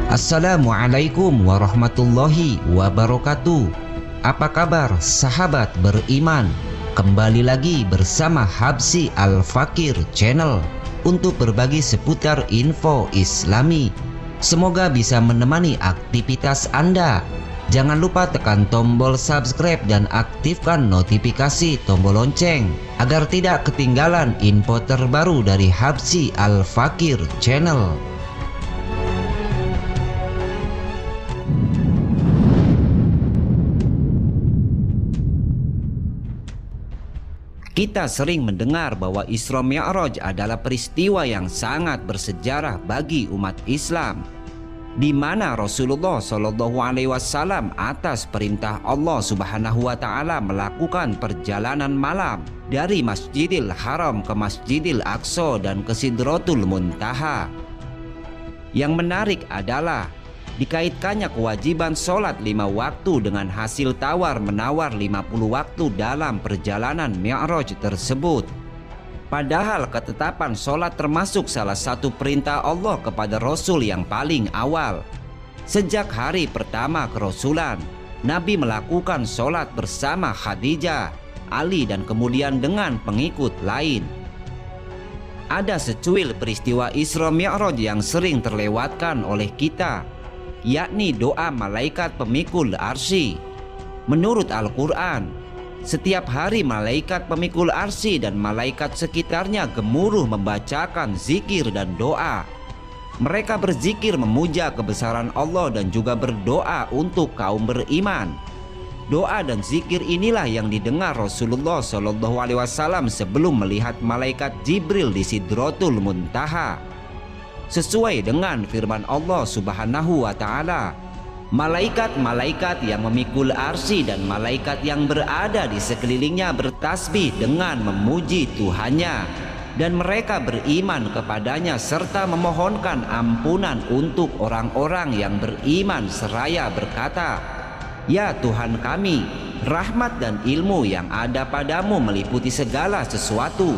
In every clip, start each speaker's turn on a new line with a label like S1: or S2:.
S1: Assalamualaikum warahmatullahi wabarakatuh. Apa kabar sahabat beriman? Kembali lagi bersama Habsy Al-Fakir Channel untuk berbagi seputar info Islami. Semoga bisa menemani aktivitas Anda. Jangan lupa tekan tombol subscribe dan aktifkan notifikasi tombol lonceng agar tidak ketinggalan info terbaru dari Habsy Al-Fakir Channel. Kita sering mendengar bahwa Isra Mi'raj adalah peristiwa yang sangat bersejarah bagi umat Islam, di mana Rasulullah SAW atas perintah Allah Subhanahu wa Ta'ala melakukan perjalanan malam dari Masjidil Haram ke Masjidil Aqsa dan ke Sidratul Muntaha. Yang menarik adalah dikaitkannya kewajiban sholat 5 waktu dengan hasil tawar-menawar 50 waktu dalam perjalanan Mi'raj tersebut. Padahal ketetapan sholat termasuk salah satu perintah Allah kepada Rasul yang paling awal. Sejak hari pertama kerasulan, Nabi melakukan sholat bersama Khadijah, Ali dan kemudian dengan pengikut lain. Ada secuil peristiwa Isra Mi'raj yang sering terlewatkan oleh kita, yakni doa malaikat pemikul arsy. Menurut Al-Quran, setiap hari malaikat pemikul arsy dan malaikat sekitarnya gemuruh membacakan zikir dan doa. Mereka berzikir memuja kebesaran Allah dan juga berdoa untuk kaum beriman. Doa dan zikir inilah yang didengar Rasulullah SAW sebelum melihat malaikat Jibril di Sidratul Muntaha. Sesuai dengan firman Allah Subhanahu wa Ta'ala, malaikat-malaikat yang memikul arsy dan malaikat yang berada di sekelilingnya bertasbih dengan memuji Tuhannya, dan mereka beriman kepadanya serta memohonkan ampunan untuk orang-orang yang beriman seraya berkata, "Ya Tuhan kami, rahmat dan ilmu yang ada padamu meliputi segala sesuatu.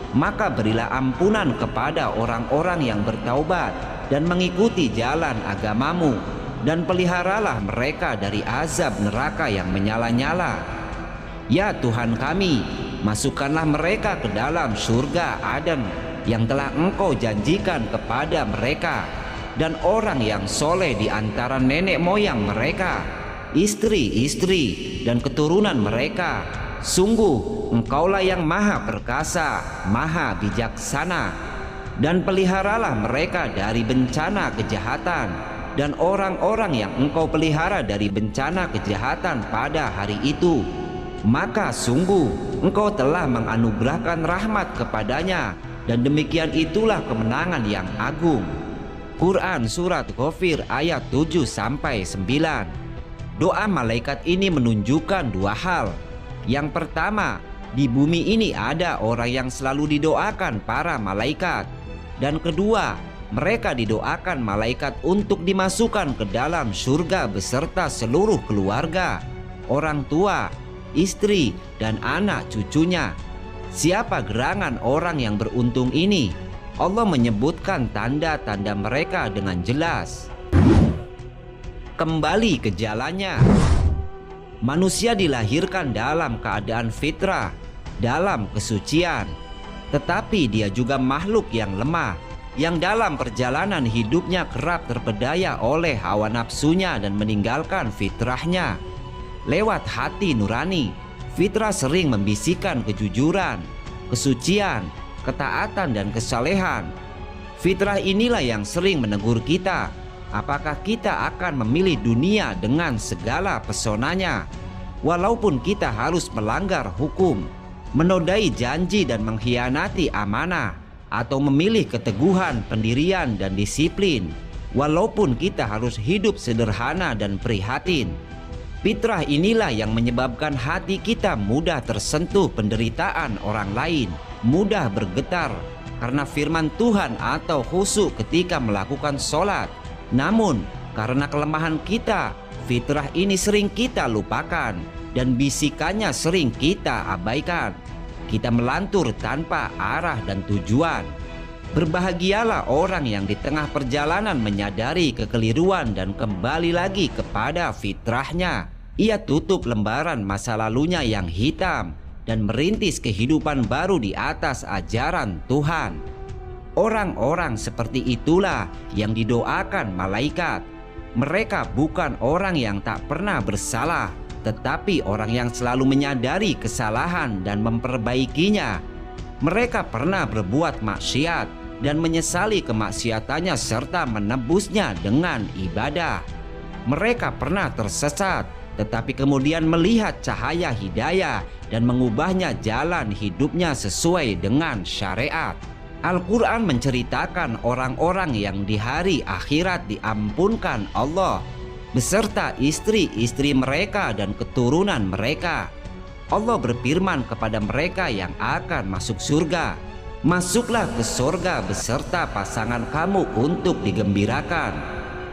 S1: Maka berilah ampunan kepada orang-orang yang bertaubat dan mengikuti jalan agamamu, dan peliharalah mereka dari azab neraka yang menyala-nyala. Ya Tuhan kami, masukkanlah mereka ke dalam surga Aden yang telah Engkau janjikan kepada mereka, dan orang yang soleh di antara nenek moyang mereka, istri-istri dan keturunan mereka. Sungguh Engkaulah yang maha perkasa, maha bijaksana. Dan peliharalah mereka dari bencana kejahatan, dan orang-orang yang Engkau pelihara dari bencana kejahatan pada hari itu, maka sungguh Engkau telah menganugerahkan rahmat kepadanya, dan demikian itulah kemenangan yang agung." Quran Surat Ghafir ayat 7-9. Doa malaikat ini menunjukkan dua hal. Yang pertama, di bumi ini ada orang yang selalu didoakan para malaikat. Dan kedua, mereka didoakan malaikat untuk dimasukkan ke dalam surga beserta seluruh keluarga, orang tua, istri, dan anak cucunya. Siapa gerangan orang yang beruntung ini? Allah menyebutkan tanda-tanda mereka dengan jelas. Kembali ke jalannya. Manusia dilahirkan dalam keadaan fitrah, dalam kesucian. Tetapi dia juga makhluk yang lemah, yang dalam perjalanan hidupnya kerap terpedaya oleh hawa nafsunya dan meninggalkan fitrahnya. Lewat hati nurani, fitrah sering membisikkan kejujuran, kesucian, ketaatan dan kesalehan. Fitrah inilah yang sering menegur kita. Apakah kita akan memilih dunia dengan segala pesonanya, walaupun kita harus melanggar hukum, menodai janji dan mengkhianati amanah, atau memilih keteguhan, pendirian dan disiplin, walaupun kita harus hidup sederhana dan prihatin? Fitrah inilah yang menyebabkan hati kita mudah tersentuh penderitaan orang lain, mudah bergetar karena firman Tuhan atau khusyuk ketika melakukan sholat. Namun karena kelemahan kita, fitrah ini sering kita lupakan dan bisikannya sering kita abaikan. Kita melantur tanpa arah dan tujuan. Berbahagialah orang yang di tengah perjalanan menyadari kekeliruan dan kembali lagi kepada fitrahnya. Ia tutup lembaran masa lalunya yang hitam dan merintis kehidupan baru di atas ajaran Tuhan. Orang-orang seperti itulah yang didoakan malaikat. Mereka bukan orang yang tak pernah bersalah, tetapi orang yang selalu menyadari kesalahan dan memperbaikinya. Mereka pernah berbuat maksiat dan menyesali kemaksiatannya serta menebusnya dengan ibadah. Mereka pernah tersesat, tetapi kemudian melihat cahaya hidayah dan mengubahnya jalan hidupnya sesuai dengan syariat. Al-Quran menceritakan orang-orang yang di hari akhirat diampunkan Allah beserta istri-istri mereka dan keturunan mereka. Allah berfirman kepada mereka yang akan masuk surga, "Masuklah ke surga beserta pasangan kamu untuk digembirakan."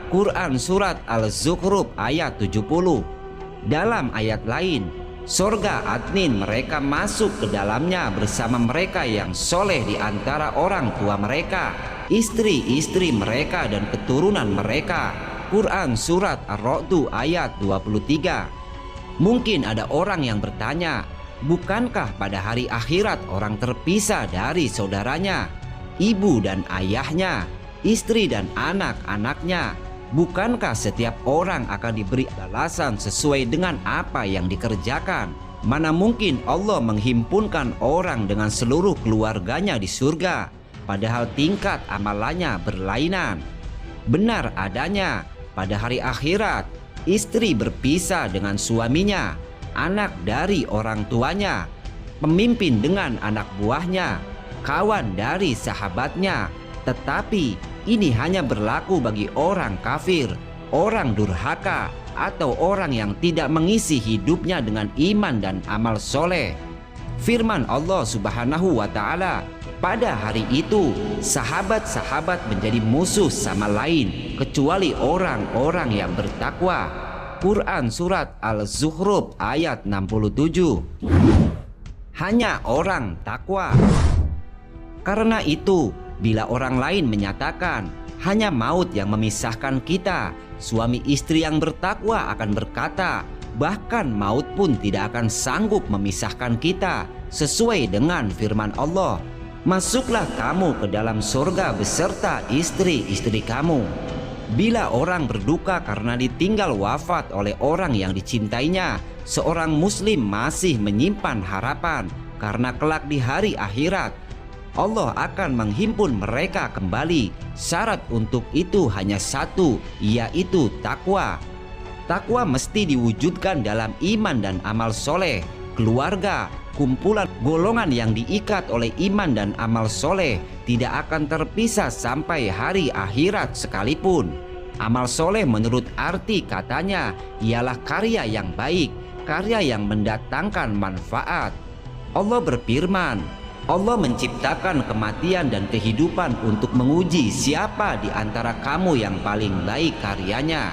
S1: Quran Surat Al-Zukhruf ayat 70. Dalam ayat lain, surga adnin mereka masuk ke dalamnya bersama mereka yang soleh di antara orang tua mereka, istri-istri mereka dan keturunan mereka. Quran Surat Ar-Ra'd ayat 23. Mungkin ada orang yang bertanya, bukankah pada hari akhirat orang terpisah dari saudaranya, ibu dan ayahnya, istri dan anak-anaknya? Bukankah setiap orang akan diberi balasan sesuai dengan apa yang dikerjakan? Mana mungkin Allah menghimpunkan orang dengan seluruh keluarganya di surga, padahal tingkat amalannya berlainan. Benar adanya, pada hari akhirat istri berpisah dengan suaminya, anak dari orang tuanya, pemimpin dengan anak buahnya, kawan dari sahabatnya. Tetapi ini hanya berlaku bagi orang kafir, orang durhaka, atau orang yang tidak mengisi hidupnya dengan iman dan amal soleh. Firman Allah Subhanahu wa Ta'ala, pada hari itu sahabat-sahabat menjadi musuh sama lain kecuali orang-orang yang bertakwa. Quran Surat Al-Zukhruf ayat 67. Hanya orang takwa. Karena itu, bila orang lain menyatakan hanya maut yang memisahkan kita, suami istri yang bertakwa akan berkata, bahkan maut pun tidak akan sanggup memisahkan kita, sesuai dengan firman Allah, "Masuklah kamu ke dalam surga beserta istri-istri kamu." Bila orang berduka karena ditinggal wafat oleh orang yang dicintainya, seorang muslim masih menyimpan harapan karena kelak di hari akhirat Allah akan menghimpun mereka kembali. Syarat untuk itu hanya satu, yaitu takwa. Takwa mesti diwujudkan dalam iman dan amal soleh, keluarga, kumpulan golongan yang diikat oleh iman dan amal soleh tidak akan terpisah sampai hari akhirat sekalipun. Amal soleh menurut arti katanya ialah karya yang baik, karya yang mendatangkan manfaat. Allah berfirman, Allah menciptakan kematian dan kehidupan untuk menguji siapa di antara kamu yang paling baik karyanya.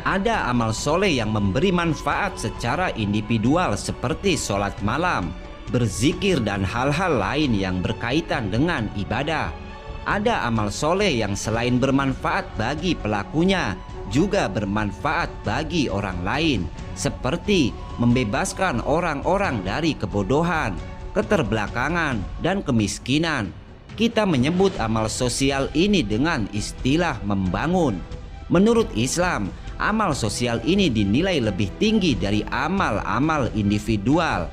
S1: Ada amal soleh yang memberi manfaat secara individual seperti sholat malam, berzikir dan hal-hal lain yang berkaitan dengan ibadah. Ada amal soleh yang selain bermanfaat bagi pelakunya, juga bermanfaat bagi orang lain, seperti membebaskan orang-orang dari kebodohan, keterbelakangan, dan kemiskinan. Kita menyebut amal sosial ini dengan istilah membangun. Menurut Islam, amal sosial ini dinilai lebih tinggi dari amal-amal individual.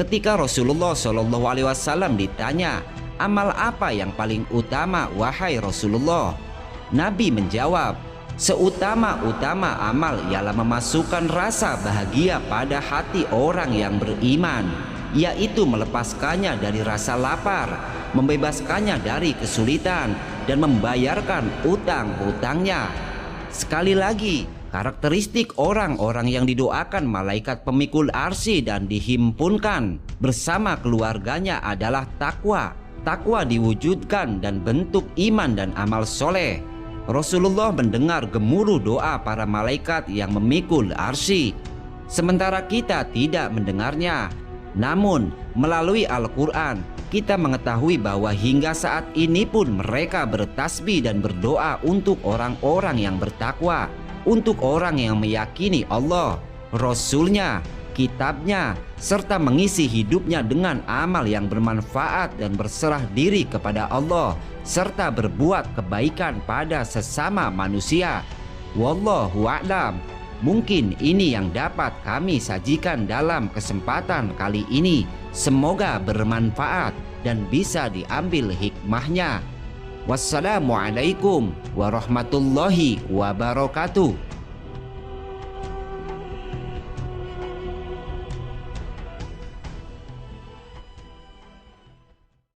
S1: Ketika Rasulullah SAW ditanya, amal apa yang paling utama wahai Rasulullah? Nabi menjawab, seutama-utama amal ialah memasukkan rasa bahagia pada hati orang yang beriman, yaitu melepaskannya dari rasa lapar, membebaskannya dari kesulitan, dan membayarkan utang-utangnya. Sekali lagi, karakteristik orang-orang yang didoakan malaikat pemikul arsy dan dihimpunkan bersama keluarganya adalah takwa. Takwa diwujudkan dan bentuk iman dan amal soleh. Rasulullah mendengar gemuruh doa para malaikat yang memikul arsy, sementara kita tidak mendengarnya. Namun, melalui Al-Quran, kita mengetahui bahwa hingga saat ini pun mereka bertasbih dan berdoa untuk orang-orang yang bertakwa, untuk orang yang meyakini Allah, Rasul-Nya, kitabnya, serta mengisi hidupnya dengan amal yang bermanfaat dan berserah diri kepada Allah, serta berbuat kebaikan pada sesama manusia. Wallahu a'lam. Mungkin ini yang dapat kami sajikan dalam kesempatan kali ini. Semoga bermanfaat dan bisa diambil hikmahnya. Wassalamualaikum warahmatullahi wabarakatuh.